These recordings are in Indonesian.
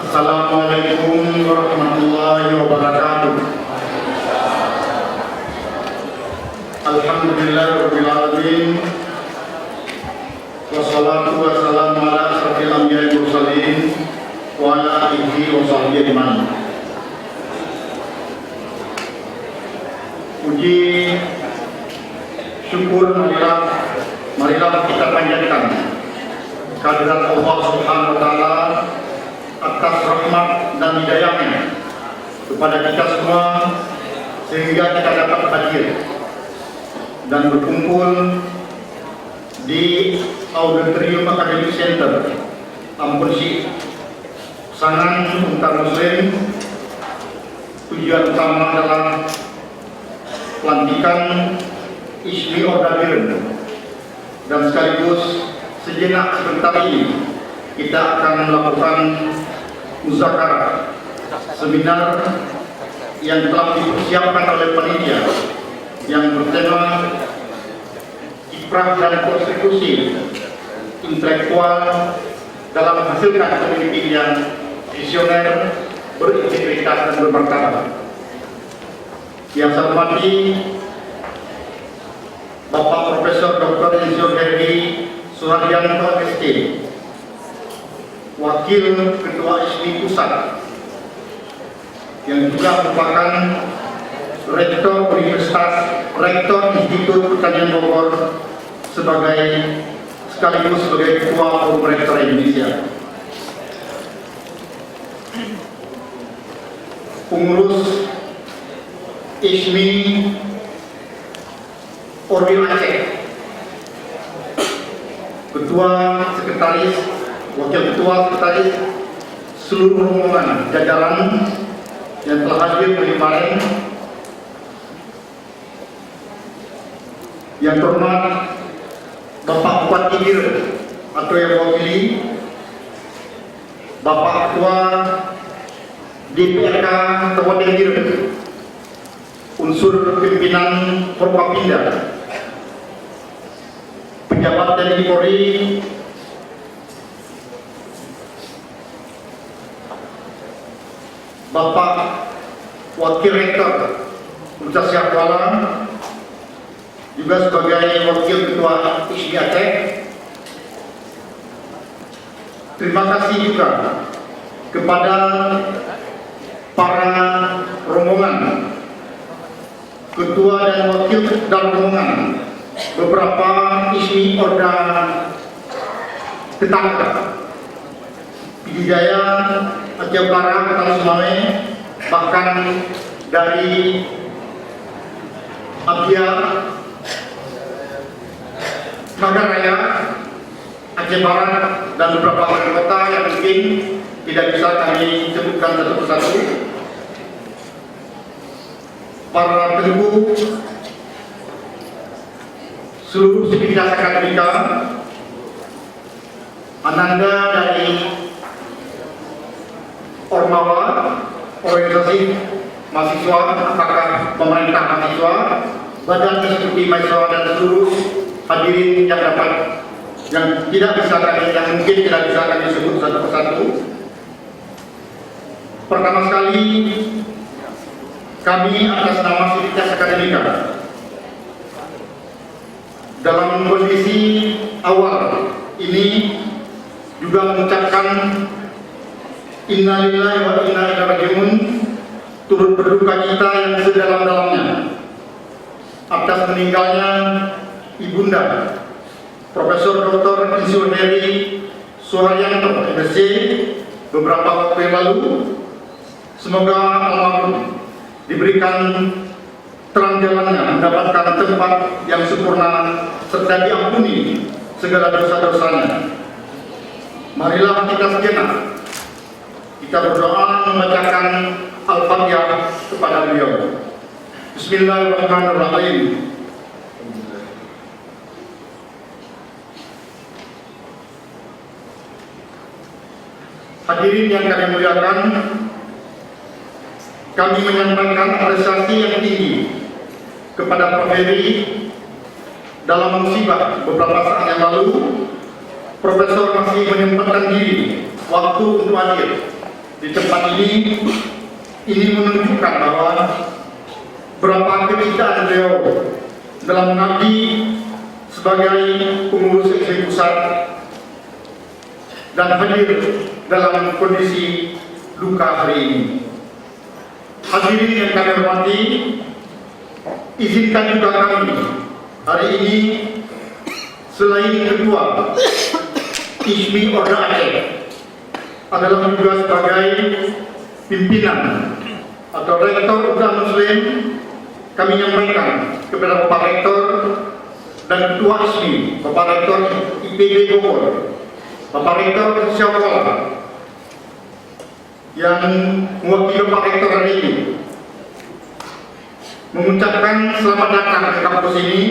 Assalamualaikum warahmatullahi wabarakatuh. Alhamdulillahirabbil alamin. Wassalatu wassalamu ala asyrofil anbiya'i wal mursalin wa ala alihi wa sahbihi ajmain. Puji syukur marilah kita panjatkan kehadirat Allah Subhanahu wa taala atas rahmat dan hidayahnya kepada kita semua sehingga kita dapat hadir dan berkumpul di Auditorium Academic Center Ampun Syekh Sangan Untar Muslim. Tujuan utama adalah pelantikan Ismi Ordabiren, dan sekaligus sejenak sebentar ini kita akan melakukan muzakarah seminar yang telah dipersiapkan oleh panitia yang bertema kiprah dan kontribusi intelektual dalam menghasilkan pemimpin yang visioner, berintegritas dan bermartabat. Yang saya hormati Bapak Profesor Dr. Insinyur Heri Suharyanto ST, Wakil Ketua ISMI Pusat, yang juga merupakan Rektor Institut Pertanian Bogor sekaligus sebagai Ketua Forum Rektor Indonesia. Pengurus ISMI Orbil Aceh, Ketua Sekretaris, Wakil Ketua Sekretaris, seluruh rombongan jajaran yang telah hadir kemarin, yang terhormat Bapak Bupati Bir atau yang mewakili Bapak Ketua DPRK Kabupaten Bir, unsur pimpinan Forkopimda, pejabat TNI Polri, Bapak Wakil Rektor Universitas Syahkuala, juga sebagai Wakil Ketua ISMI Aceh. Terima kasih juga kepada para rombongan, ketua dan wakil dan rombongan beberapa ISMI Orda tetangga Pidijaya, Aceh Utara, Kota Sumawe, bahkan dari Abia, Magaraya, Aceh Barat, dan beberapa kota yang mungkin tidak bisa kami sebutkan satu persatu. Para penunggu seluruh sivitas akademika, ananda dari Ormawa, organisasi mahasiswa, apakah pemerintah mahasiswa, badan eksekutif mahasiswa, dan seluruh hadirin yang tidak bisa kami, yang mungkin tidak bisa kami sebut satu persatu. Pertama sekali, kami atas nama Sivitas Akademika dalam kondisi awal ini juga mengucapkan innalillahi wa inna ilaihi raji'un, turut berduka cita yang sedalam-dalamnya atas meninggalnya Ibunda Profesor Dr. Insinyur Heri Suharyanto MSc beberapa waktu yang lalu. Semoga almarhum diberikan terang jalannya, mendapatkan tempat yang sempurna serta diampuni segala dosa-dosanya. Marilah kita sejenak kita berdoa membacakan Al-Fatihah kepada beliau. Bismillahirrahmanirrahim. Hadirin yang kami muliakan, kami menyampaikan apresiasi yang tinggi kepada Prof. Heri dalam musibah beberapa saat yang lalu. Profesor masih menyempatkan diri waktu untuk hadir di tempat ini menunjukkan bahwa berapa kecintaan beliau dalam mengabdi sebagai pengurus SMI pusat dan hadir dalam kondisi luka hari ini. Hadirin yang kami hormati, izinkan juga kami hari ini selain ketua ISMI Orda Aceh adalah juga sebagai pimpinan atau rektor Orda Muslim, kami menyampaikan kepada Bapak Rektor dan Ketua ISMI, Bapak Rektor IPB Bogor, Bapak Rektor Syawal yang mewakili Bapak Rektor hari ini, mengucapkan selamat datang ke kampus ini.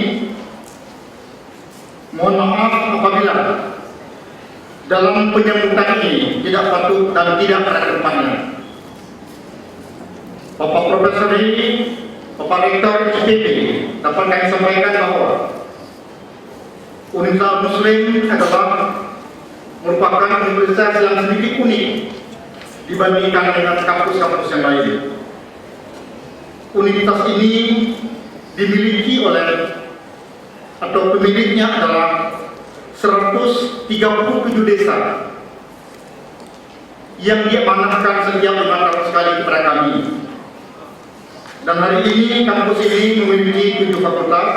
Mohon maaf apabila dalam penyambutan ini tidak patut dan tidak pada depannya. Bapak Profesor ini, Bapak Rektor IPB, dapat kami sampaikan bahwa Universitas Muslim adalah merupakan universitas yang sedikit unik dibandingkan dengan kampus-kampus yang lain. Universitas ini dimiliki oleh atau pemiliknya adalah 137 desa yang diamanahkan setiap 5 tahun sekali kepada kami. Dan hari ini kampus ini memiliki 7 fakultas,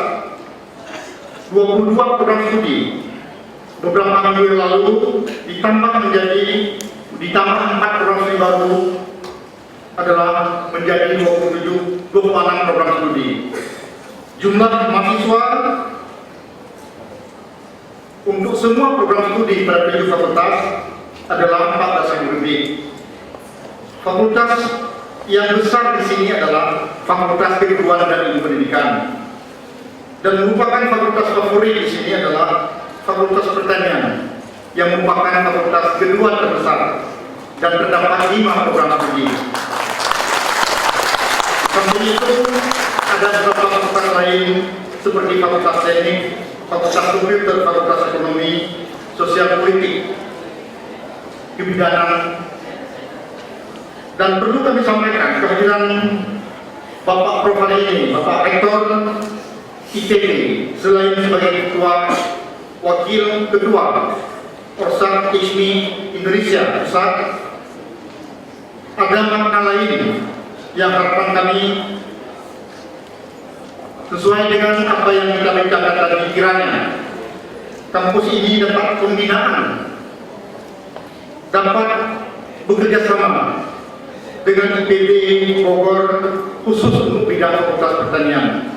22 program studi. Beberapa minggu yang lalu ditambah 4 program studi baru adalah menjadi 26 program studi. Jumlah mahasiswa untuk semua program studi pada 7 fakultas adalah 14.000 lebih. Fakultas yang besar di sini adalah Fakultas Keguruan dan Ilmu Pendidikan, dan merupakan fakultas favorit di sini adalah Fakultas Pertanian yang merupakan fakultas kedua terbesar dan terdapat 5 program studi. Samping itu ada beberapa fakultas lain seperti Fakultas Teknik, Fakultas Komputer, Fakultas Ekonomi, Sosial Politik, Kebidanan. Dan perlu kami sampaikan kehadiran Bapak Prof hari ini, Bapak Rektor IPB, selain sebagai ketua wakil ketua Orsak ISMI Indonesia Pusat, ada makna lain yang harapan kami sesuai dengan apa yang kita bicarakan tadi. Kiranya kampus ini dapat pembinaan, dapat bekerja sama dengan IPB Bogor khusus untuk bidang Fakultas Pertanian.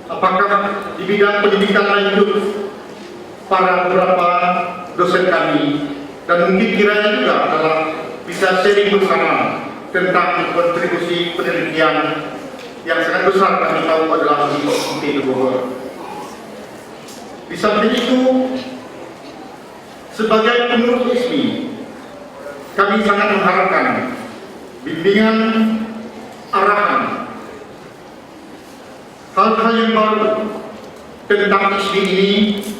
Apakah di bidang pendidikan lanjut para beberapa dosen kami, dan mungkin kiranya juga adalah bisa sharing bersama tentang kontribusi penelitian yang sangat besar kami tahu adalah di IPB Bogor. Di samping itu, sebagai pengurus ISMI, kami sangat mengharapkan bimbingan, arahan, hal-hal yang baru tentang ISMI ini,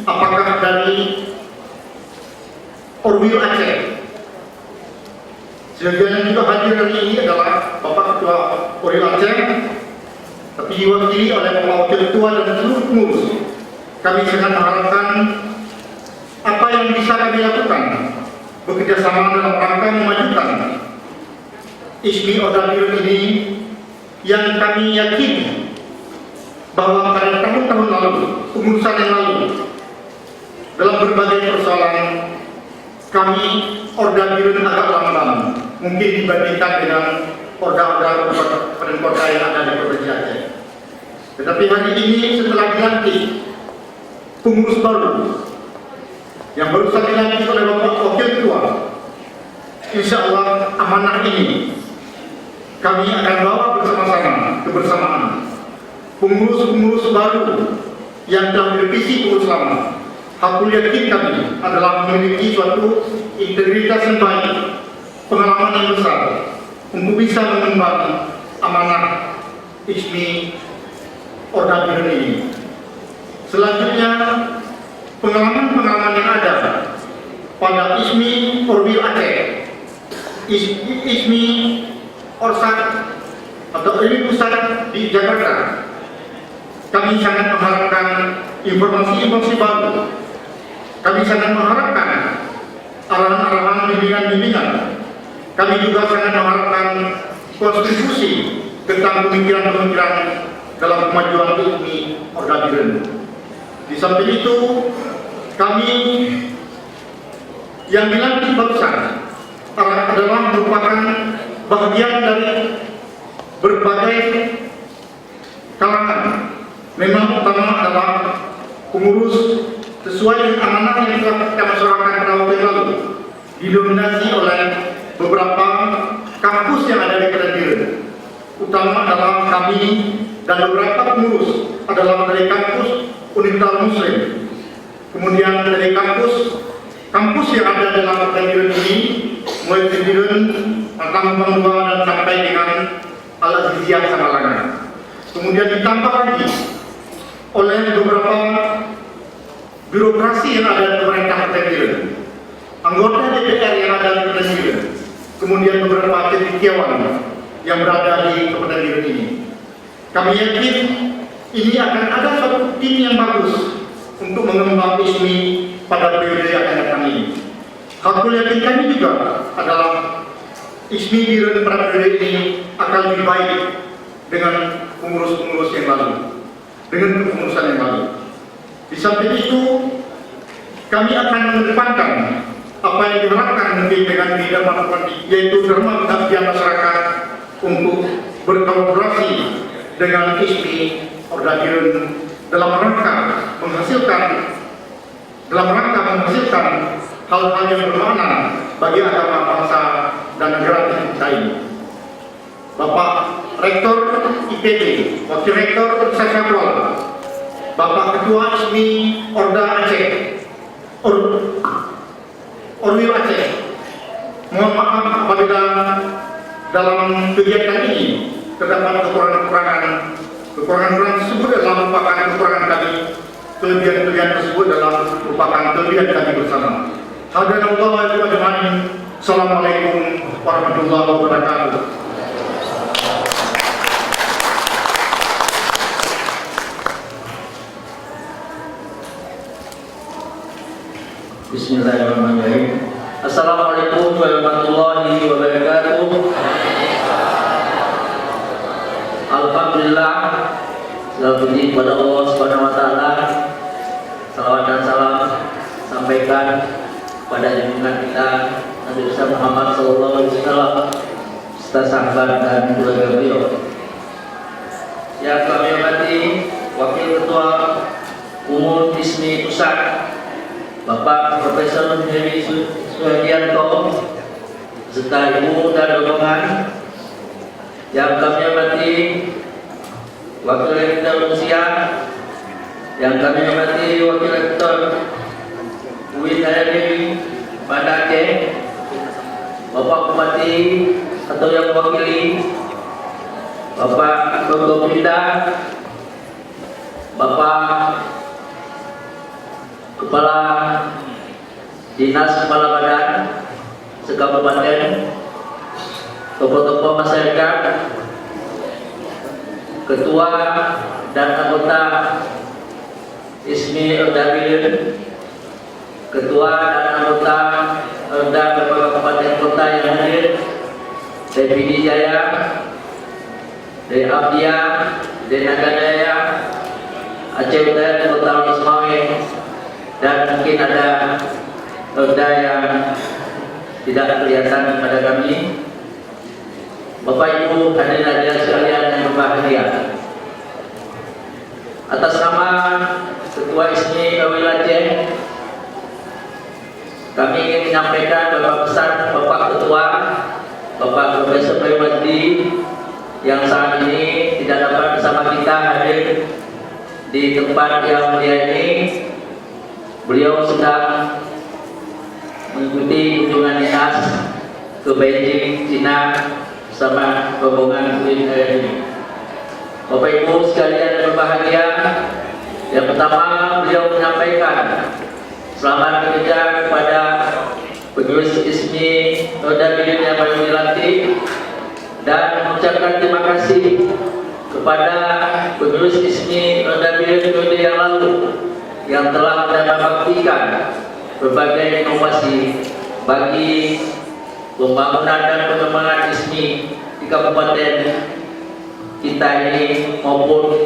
apakah dari Orwil Aceh. Sebagian juga hadir hari ini adalah Bapak Ketua Orwil Aceh, tapi diwakili oleh Bapak Wakil Ketua dan seluruh pengurus. Kami sangat mengharapkan apa yang bisa kami lakukan bekerja sama dalam rangka memajukan ISMI Orda ini, yang kami yakin bahwa pada tahun-tahun lalu, pengurusan yang lalu, dalam berbagai persoalan kami Orda agak lamban, mungkin dibandingkan dengan Orda-Orda kabupaten kota yang ada di Provinsi Aceh. Tetapi hari ini setelah dilantik pengurus baru yang baru saja dilantik oleh Bapak Wakil Ketua, insya Allah amanah ini kami akan bawa bersama-sama kebersamaan pengurus-pengurus baru yang telah direvisi pengurus lama. Aku yakin kami adalah memiliki suatu integritas yang baik, pengalaman yang besar untuk bisa mengemban amanah ISMI Orda ini. Selanjutnya, pengalaman-pengalaman yang ada pada ISMI Orwil Aceh ISMI Orsak atau ISMI Pusat di Jakarta. Kami sangat mengharapkan informasi-informasi baru. Kami sangat mengharapkan arahan-arahan bimbingan-bimbingan. Kami juga sangat mengharapkan kontribusi tentang pemikiran-pemikiran dalam kemajuan ISMI Orda. Di samping itu, kami yang dilantik barusan adalah merupakan bagian dari berbagai kalangan. Memang utama adalah pengurus sesuai dengan amanah yang telah kita masyarakat pada waktu yang lalu, didominasi oleh beberapa kampus yang ada di Kediri. Utama adalah kami dan beberapa pengurus adalah dari kampus Universitas Muslim, kemudian dari kampus yang ada dalam Kediri ini, mulai Kediri, Pantang dan sampai dengan Al-Aziziyah Samalangan. Kemudian ditambah lagi oleh beberapa birokrasi yang ada di pemerintah Kediri, anggota DPR yang ada di Kediri, kemudian beberapa cendekiawan yang berada di Kediri ini. Kami yakin ini akan ada suatu tim yang bagus untuk mengembang ISMI pada periode yang akan datang ini. Hakul yakin kami juga adalah ISMI di pada periode ini akan lebih baik dengan pengurus-pengurus yang lalu, dengan kepengurusan yang lalu. Di samping itu, kami akan mengedepankan apa yang diharapkan mungkin dengan kehidupan yaitu dharma pengabdian masyarakat untuk berkolaborasi dengan ISMI Orda dalam rangka menghasilkan hal-hal yang bermakna bagi agama, bangsa, dan negara kita ini. Bapak Rektor IPB, Wakil Rektor Sasyabwal, Bapak Ketua ISMI Orda Aceh, Orwil Aceh, mohon maaf apabila dalam kegiatan ini terdapat kekurangan tersebut adalah merupakan kekurangan kami, kelebihan tersebut adalah merupakan kelebihan kami bersama. Hadanallahu wa ajma'in. Assalamualaikum warahmatullahi wabarakatuh. Bismillahirrahmanirrahim. Assalamualaikum warahmatullahi wabarakatuh. Alhamdulillah, segala puji kepada Allah Subhanahu wa taala. Salawat dan salam sampaikan pada junjungan kita Nabi besar Muhammad sallallahu alaihi wasallam serta sahabat dan keluarga beliau. Yang kami hormati Wakil Ketua Umum ISMI Pusat Bapak Profesor Heri Suhardianto serta Ibu dan rombongan. Yang kami hormati Wakil Rektor Usia, yang kami hormati Wakil Rektor UIN Dewi Banda Aceh, Bapak Bupati atau yang mewakili, Bapak Forkopimda, Bapak Kepala Dinas Kepala Badan Sekabupaten, tokoh-tokoh masyarakat, ketua dan anggota ISMI Orda, ketua dan anggota Orda beberapa kabupaten kota yang hadir dari Pidi Jaya, dari Abdia, dari Nagadaya, Aceh Utara, Kota Ismail, dan mungkin ada Orda yang tidak kelihatan pada kami. Bapak Ibu hadirin hadirat sekalian yang berbahagia, atas nama Ketua ISMI Orwil Aceh, kami ingin menyampaikan Bapak pesan Bapak Ketua, Bapak Profesor Priwadi yang saat ini tidak dapat bersama kita hadir di tempat yang mulia ini. Beliau sedang mengikuti kunjungan dinas ke Beijing, Cina bersama rombongan UIN ini. Bapak Ibu sekalian yang berbahagia, yang pertama beliau menyampaikan selamat bekerja kepada pengurus ISMI Odabilin yang baru dilantik, dan mengucapkan terima kasih kepada pengurus ISMI Odabilin periode yang lalu yang telah membaktikan berbagai inovasi bagi pembangunan dan pengembangan ISMI di kabupaten kita ini maupun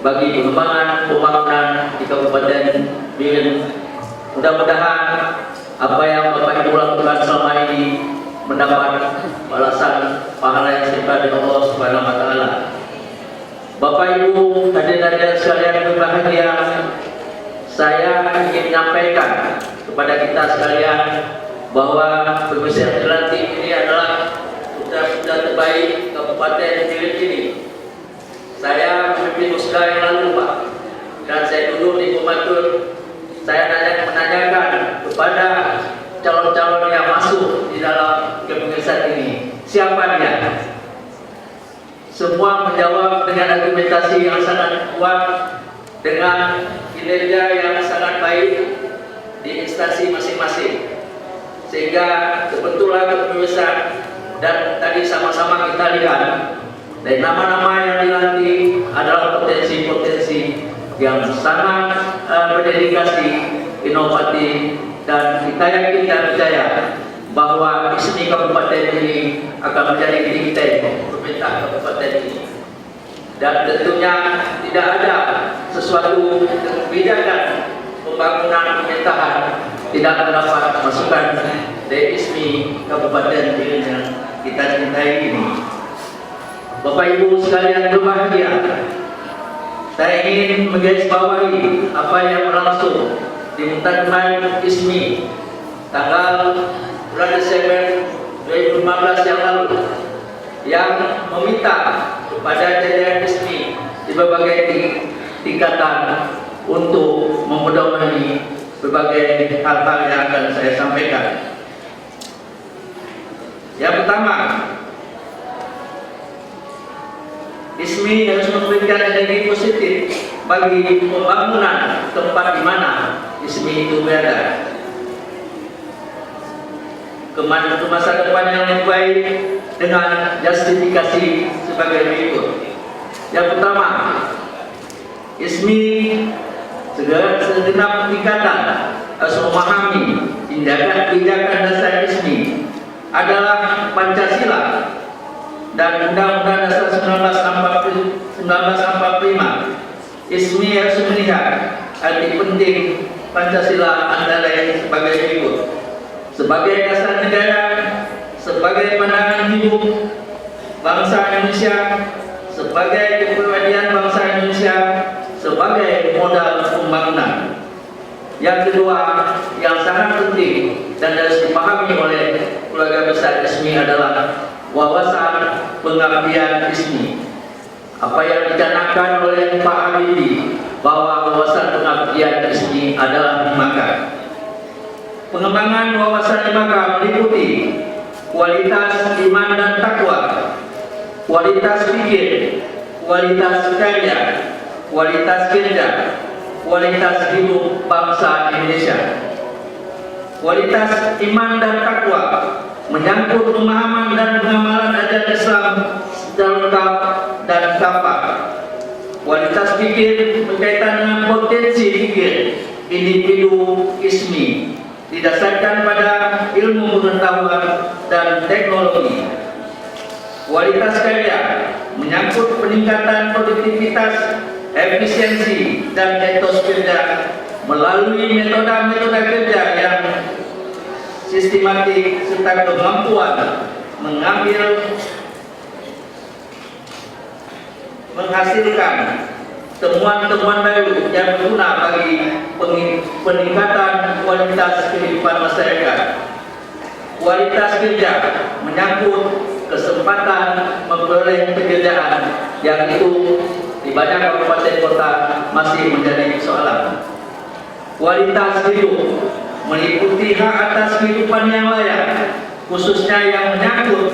bagi pengembangan pembangunan di Kabupaten Biren. Mudah-mudahan apa yang Bapak Ibu lakukan selama ini mendapat balasan pahala yang setimpal dari Allah Subhanahu wa taala. Bapak Ibu hadirin sekalian berbahagia, saya ingin menyampaikan kepada kita sekalian bahwa pengurus yang dilantik ini adalah putra-putra terbaik Kabupaten Biren ini. Saya memimpin musda yang lalu, Pak, dan saya duduk di Kumatur. Saya menanyakan kepada calon-calon yang masuk di dalam kepengurusan ini, siapa dia? Semua menjawab dengan argumentasi yang sangat kuat, dengan kinerja yang sangat baik di instansi masing-masing, sehingga kebetulan kepengurusan dan tadi sama-sama kita lihat dari nama-nama yang dilantik adalah potensi-potensi yang sangat berdedikasi, inovatif, dan kita yakin dan percaya bahwa ISMI kabupaten ini akan menjadi bintang pemerintah kabupaten ini. Dan tentunya tidak ada sesuatu kebijakan pembangunan pemerintahan tidak mendapat masukan dari ISMI kabupaten Biren yang kita cintai ini. Bapak Ibu sekalian berbahagia, saya ingin menggarisbawahi apa yang berlangsung di Muktamar ISMI tanggal bulan Desember 2015 yang lalu, yang meminta kepada jajaran ISMI di berbagai tingkatan untuk memedomani berbagai hal-hal yang akan saya sampaikan. Yang pertama, ISMI harus memberikan energi positif bagi pembangunan tempat di mana ISMI itu berada ke masa depan yang lebih baik dengan justifikasi sebagai berikut. Yang pertama, ISMI segenap tingkatan harus memahami tindakan dasar ISMI adalah Pancasila dan Undang-Undang Dasar 1945. ISMI harus melihat arti penting Pancasila antara lain sebagai berikut: sebagai dasar negara, sebagai pandangan hidup bangsa Indonesia, sebagai kepribadian bangsa Indonesia, sebagai modal pembangunan. Yang kedua, yang sangat penting dan harus dipahami oleh keluarga besar ISMI adalah wawasan pengabdian ISMI. Apa yang dicanangkan oleh Pak Habibie bahwa wawasan pengabdian ISMI adalah 5K. Pengembangan wawasan 5K meliputi kualitas iman dan takwa, kualitas pikir, kualitas karya, kualitas kerja, kualitas hidup bangsa Indonesia. Kualitas iman dan takwa menyangkut pemahaman dan pengamalan ajaran Islam secara lengkap dan kapak. Kualitas pikir berkaitan dengan potensi pikir individu ISMI didasarkan pada ilmu pengetahuan dan teknologi. Kualitas karya menyangkut peningkatan produktivitas, efisiensi, dan etos kerja melalui metode-metode kerja yang sistematik serta kemampuan menghasilkan temuan-temuan baru yang berguna bagi peningkatan kualitas kehidupan masyarakat. Kualitas kerja menyangkut kesempatan memperoleh pekerjaan yang itu di banyak kabupaten kota masih menjadi persoalan. Kualitas hidup meliputi hak atas kehidupan yang layak, khususnya yang menyangkut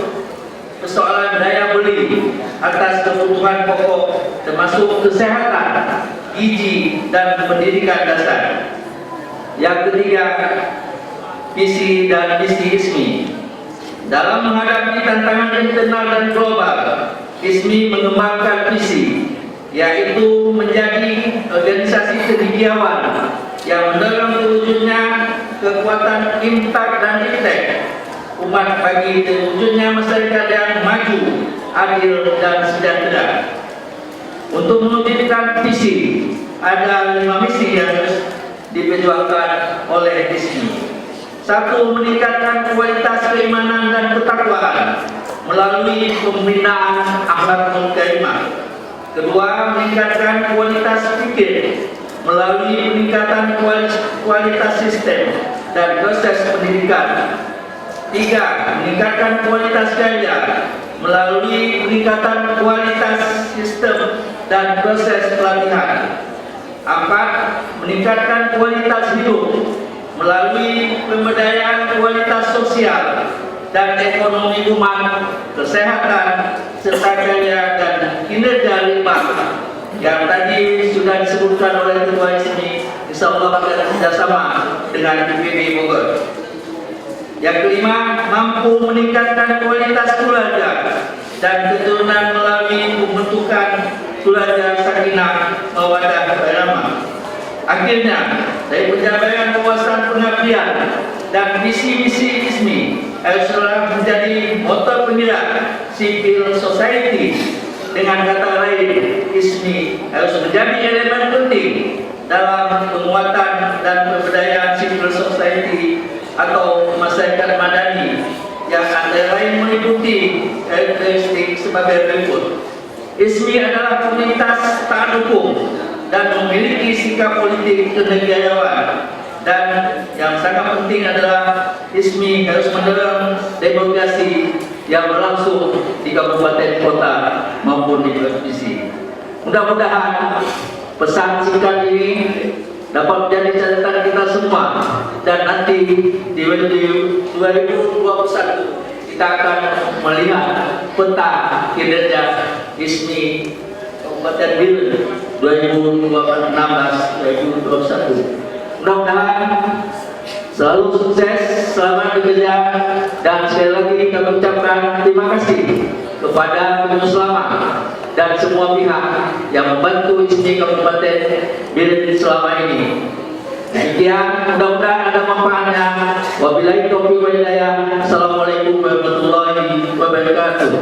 persoalan daya beli atas kebutuhan pokok termasuk kesehatan, gizi, dan pendidikan dasar. Yang ketiga, visi dan misi ISMI. Dalam menghadapi tantangan internal dan global, ISMI mengembangkan visi, yaitu menjadi organisasi cendekiawan yang mendorong terwujudnya kekuatan impak dan iptek umat bagi terwujudnya masyarakat yang maju, adil dan sejahtera. Untuk mewujudkan visi, ada 5 misi yang harus diperjuangkan oleh ISMI. 1. Meningkatkan kualitas keimanan dan ketakwaan melalui pembinaan akhlakul karimah. 2. Meningkatkan kualitas fikih melalui peningkatan kualitas sistem dan proses pendidikan. 3. Meningkatkan kualitas gaya melalui peningkatan kualitas sistem dan proses pelatihan. 4. Meningkatkan kualitas hidup melalui pemberdayaan kualitas sosial dan ekonomi umat, kesehatan, serta karya dan kinerja limbah yang tadi sudah disebutkan oleh Ketua ISMI, insya Allah akan kerjasama dengan IPB Bogor. Yang kelima, mampu meningkatkan kualitas keluarga dan keturunan melalui pembentukan keluarga sakinah mawaddah warahmah. Akhirnya, dari penjabaran wawasan pengabdian dan visi-misi ISMI haruslah menjadi motor penggerak civil society. Dengan kata lain, ISMI harus menjadi elemen penting dalam penguatan dan pemberdayaan civil society atau masyarakat madani yang antara lain meliputi karakteristik sebagai berikut. ISMI adalah komunitas taat hukum dan memiliki sikap politik kenegarawan, dan yang sangat penting adalah ISMI harus mendorong demokrasi yang berlangsung di kabupaten kota maupun di provinsi. Mudah-mudahan pesan singkat ini dapat menjadi catatan kita semua, dan nanti di 2021 kita akan melihat peta kinerja ISMI Kabupaten Biren 2016-2021. Mudah-mudahan selalu sukses, selamat bekerja, dan sekali lagi kami ucapkan terima kasih kepada Penuh Selamat dan semua pihak yang membantu ISMI Kabupaten Biren selama ini. Demikian, mudah-mudahan ada manfaatnya. Wabillahi taufiq wal hidayah. Assalamualaikum warahmatullahi wabarakatuh.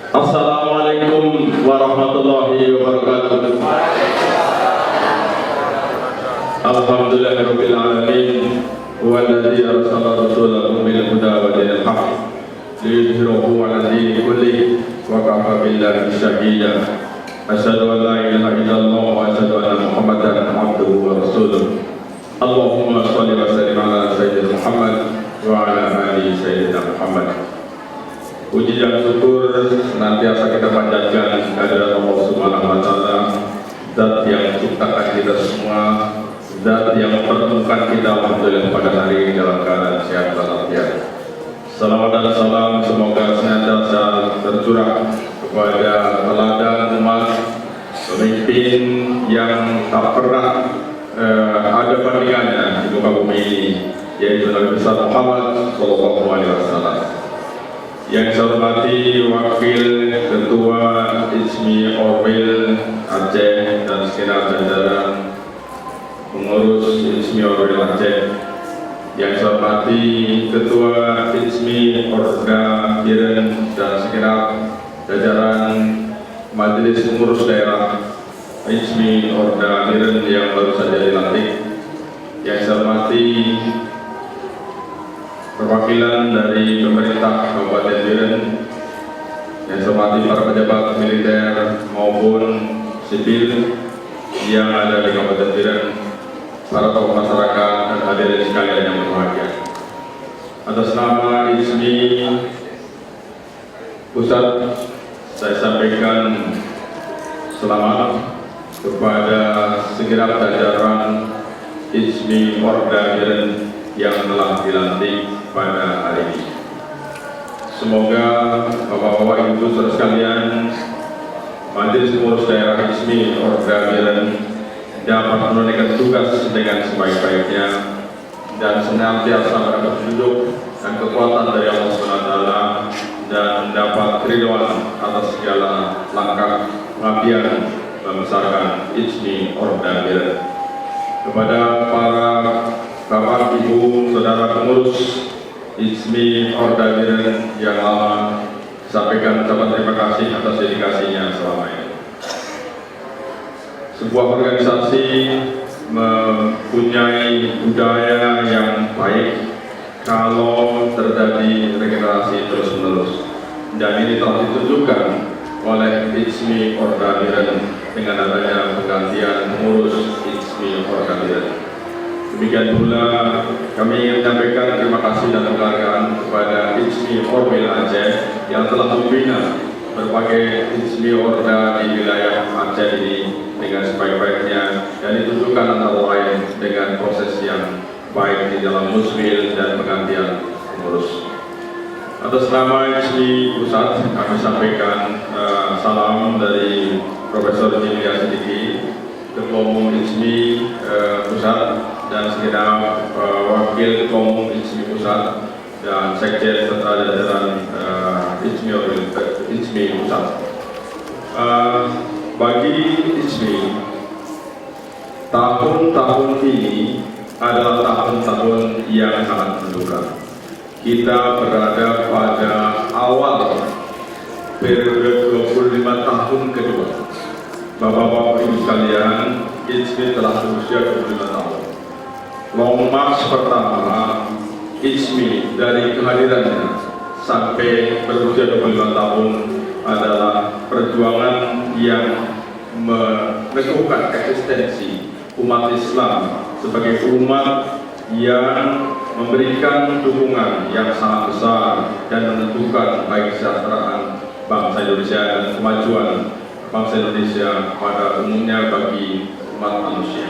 Assalamualaikum warahmatullahi wabarakatuh. Alhamdulillahirabbil alamin, walladzi arsala rasulahu bil huda wa dinil haqq liyudhhirahu 'ala dini kullihi wa kafa billahi shahida. Asyhadu an la ilaha illallah wa asyhadu anna Muhammadan abduhu wa rasuluh. Allahumma shalli wa sallim ala sayyidina Muhammad wa ala ali sayyidina Muhammad. Puji dan syukur senantiasa kita panjatkan kehadirat Allah Subhanahu wa taala, zat yang menciptakan kita semua, zat yang mempertemukan kita alhamdulillah pada hari ini dalam keadaan sehat walafiat. Salawat dan salam semoga senantiasa tercurah kepada teladan umat pemimpin yang tak pernah ada bandingannya di muka bumi ini, yaitu Nabi besar Muhammad Sallallahu Alaihi Wasallam. Yang saya hormati Wakil Ketua ISMI Orwil Aceh dan segenap jajaran pengurus ISMI Orwil Aceh. Yang saya hormati Ketua ISMI Orda Biren dan segenap jajaran Majelis Pengurus Daerah ISMI Orda Biren yang baru saja dilantik. Yang saya hormati perwakilan dari pemerintah Kabupaten Biren, yang saya hormati para pejabat militer maupun sipil yang ada di Kabupaten Biren, para tokoh masyarakat dan hadirin sekalian yang berbahagia. Atas nama ISMI Pusat, saya sampaikan selamat kepada segenap jajaran ISMI Orda Biren yang telah dilantik pada hari ini. Semoga Bapak-Bapak Ibu saudara sekalian, Majelis Pengurus Daerah ISMI Orda Biren dapat menunaikan tugas dengan sebaik-baiknya dan senantiasa mendapat petunjuk dan kekuatan dari Allah SWT dan dapat keridhaan atas segala langkah pengabdian membesarkan Ijmi Orda. Kepada para bapak, ibu, saudara pengurus Ijmi Orda yang lama, sampaikan ucapan terima kasih atas dedikasinya selama ini. Sebuah organisasi mempunyai budaya yang baik kalau terjadi regenerasi terus-menerus, dan ini telah ditunjukkan oleh Ijmi Orda dengan adanya penggantian pengurus Ijmi Orda. Demikian pula kami ingin menyampaikan terima kasih dan penghargaan kepada Ijmi Orwil Aceh yang telah membina berbagai Ijmi Orda di wilayah Aceh ini dengan sebaik-baiknya, dan ditunjukkan antara lain dengan proses yang baik di dalam musbil dan penggantian pengurus. Atas nama Ijmi Pusat kami sampaikan salam dari Profesor Jimlia Sidiki, Ketua Umum Ijmi Pusat, dan segenap Wakil Ketua Umum Ijmi Pusat dan Sekjen serta jajaran Ijmi Pusat. Bagi Ijmi, tahun-tahun ini adalah tahun-tahun yang sangat menentukan. Kita berada pada awal periode 25 tahun kedua. Bapak-bapak ibu sekalian, Ijmi telah berusia 25 tahun. Long march pertama Ijmi dari kehadirannya sampai berusia 25 tahun adalah perjuangan yang meneguhkan eksistensi umat Islam sebagai umat yang memberikan dukungan yang sangat besar dan menentukan baik kesejahteraan bangsa Indonesia dan kemajuan bangsa Indonesia pada umumnya bagi umat manusia.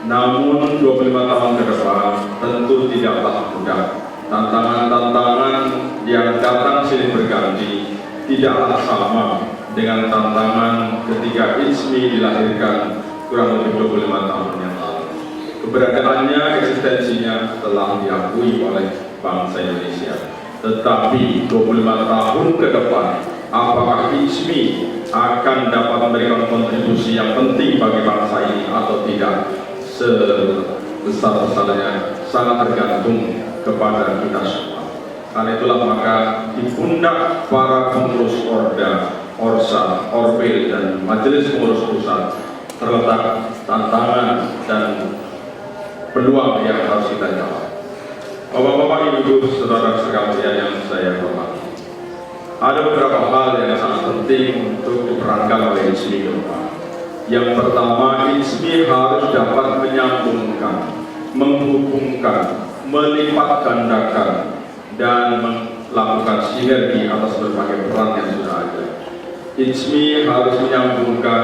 Namun 25 tahun ke depan tentu tidaklah mudah. Tantangan-tantangan yang datang silih berganti tidaklah sama dengan tantangan ketika Ijmi dilahirkan kurang lebih 25 tahun yang lalu. Keberadaannya, eksistensinya telah diakui oleh bangsa Indonesia. Tetapi 25 tahun ke depan, apakah Ijmi akan dapat memberikan kontribusi yang penting bagi bangsa ini atau tidak, sebesar-besarnya sangat tergantung kepada kita semua. Karena itulah maka di pundak para pengurus Orda, Orsa, Orpil, dan Majelis Pengurus Pusat terletak tantangan dan peluang yang harus kita jawab. Bapak-bapak, ibu-ibu, saudara sekalian yang saya hormati, ada beberapa hal yang sangat penting untuk diperankan oleh Ijmi ke depan. Yang pertama, Ijmi harus dapat menyambungkan, menghubungkan, melipat gandakan, dan melakukan sinergi atas berbagai peran yang sudah ada. Ijmi harus menyambungkan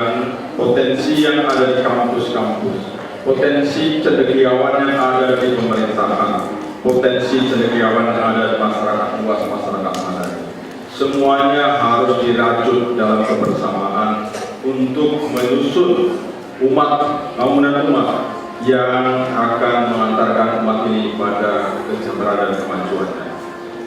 potensi yang ada di kampus-kampus, potensi cendekiawan yang ada di pemerintahan, potensi cendekiawan yang ada di masyarakat luas, masyarakat Madani. Semuanya harus dirajut dalam kebersamaan untuk menyusun bangunan umat yang akan mengantarkan umat ini pada kesejahteraan dan kemajuannya.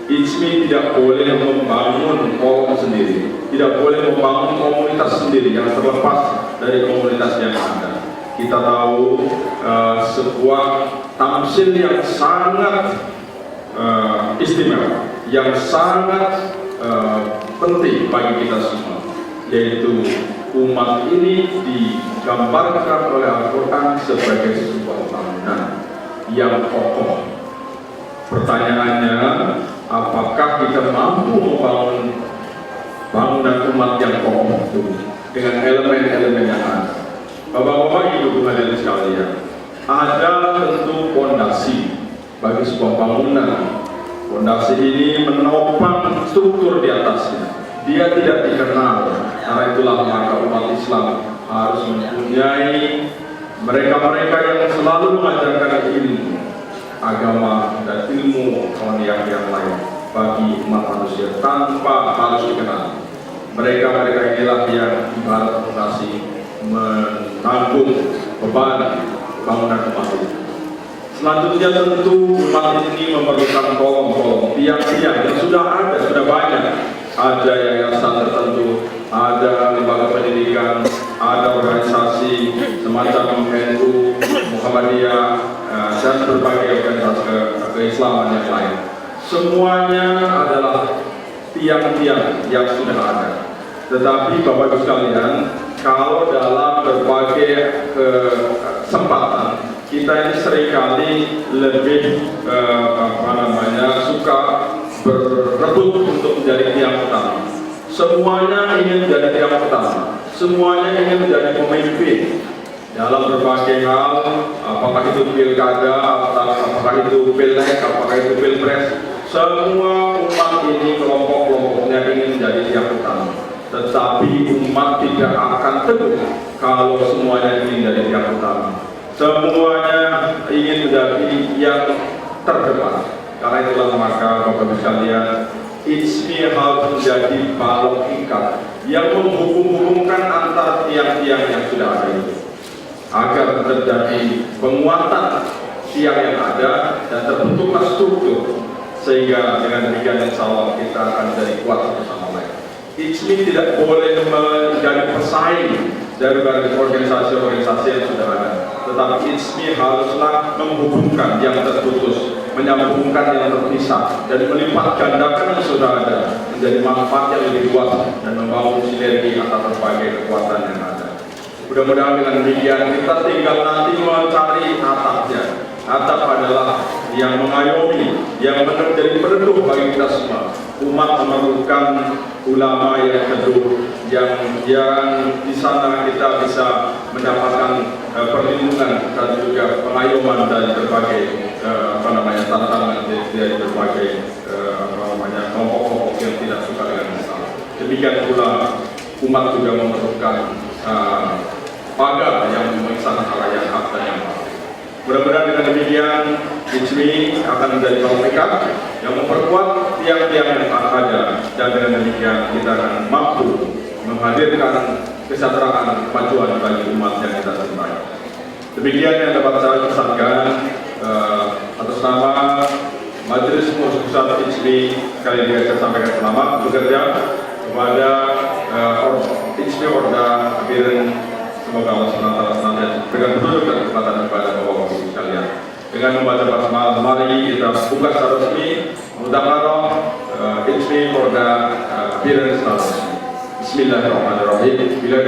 Ijmi tidak boleh membangun kolom sendiri, tidak boleh membangun komunitas sendiri yang terlepas dari komunitas yang ada. Kita tahu sebuah tamsil yang sangat istimewa, yang sangat penting bagi kita semua, yaitu umat ini digambarkan oleh Al-Quran sebagai sebuah bangunan yang kokoh. Pertanyaannya, apakah kita mampu membangun bangunan umat yang kokoh itu dengan elemen-elemen yang ada? Bapak-bapak, ibu-ibu hadirin sekalian, ada tentu fondasi bagi sebuah bangunan. Fondasi ini menopang struktur di atasnya. Dia tidak dikenal. Karena itulah maka umat Islam harus mempunyai mereka-mereka yang selalu mengajarkan ilmu agama dan ilmu yang lain bagi umat manusia tanpa harus dikenal. Mereka inilah yang ibarat fondasi menanggung beban bangunan umat ini. Selanjutnya tentu umat ini memerlukan kolom-kolom tiang-tiang yang sudah ada, sudah banyak. Ada yayasan tertentu, ada lembaga pendidikan, ada organisasi semacam NU, Muhammadiyah, dan berbagai organisasi keislaman yang lain. Semuanya adalah tiang-tiang yang sudah ada. Tetapi Bapak Ibu sekalian, kalau dalam berbagai kesempatan kita ini seringkali lebih suka berebut untuk menjadi tiang utama. Semuanya ingin menjadi tiang utama. Semuanya ingin menjadi pemimpin dalam berbagai hal, apakah itu pilkada, apakah itu pileg, apakah itu pilpres. Semua umat ini kelompok-kelompoknya ingin menjadi tiang utama. Tetapi umat tidak akan teguh kalau semuanya ingin menjadi tiang utama. Semuanya ingin menjadi yang terdepan. Karena itulah maka Bapak Ibu sekalian, ISMI harus menjadi balok ikat yang menghubung-hubungkan antar tiang-tiang yang sudah ada itu, agar terjadi penguatan tiang yang ada dan terbentuklah struktur, sehingga dengan demikian insya Allah kita akan jadi kuat bersama lain. ISMI tidak boleh menjadi pesaing dari organisasi-organisasi yang sudah ada, tetapi ISMI haruslah menghubungkan yang terputus, menyambungkan yang terpisah, dan melipat gandakan yang sudah ada menjadi manfaat yang lebih luas dan membangun sinergi antara berbagai kekuatan yang ada. Mudah-mudahan dengan demikian kita tinggal nanti mencari atapnya. Atap adalah yang mengayomi, yang menjadi peneduh bagi kita semua. Umat memerlukan ulama yang teduh, yang di sana kita bisa mendapatkan perlindungan dan juga pengayoman dari berbagai tantangan dari berbagai kelompok-kelompok yang tidak suka dengan Islam. Demikian pula umat juga memerlukan pagar yang mengisahkan yang hak dan yang baik. Mudah-mudahan dengan demikian ISMI akan menjadi pemekat yang memperkuat tiang-tiang yang ada, dan dengan demikian kita akan mampu menghadirkan kesejahteraan kemajuan bagi umat yang kita cintai. Demikian yang dapat saya pesankan atas nama Majelis Pengurus Pusat ISMI. Kali ini saya sampaikan selamat bekerja kepada ISMI Orda Abiren. Semoga Allah SWT senantiasa berikan petunjuk dan kekuatan kepada Bapak Ibu sekalian. Dengan membaca basmalah, mari kita buka secara resmi mudzakarah ISMI Orda Abiren secara resmi. Bismillahirrahmanirrahim. Bila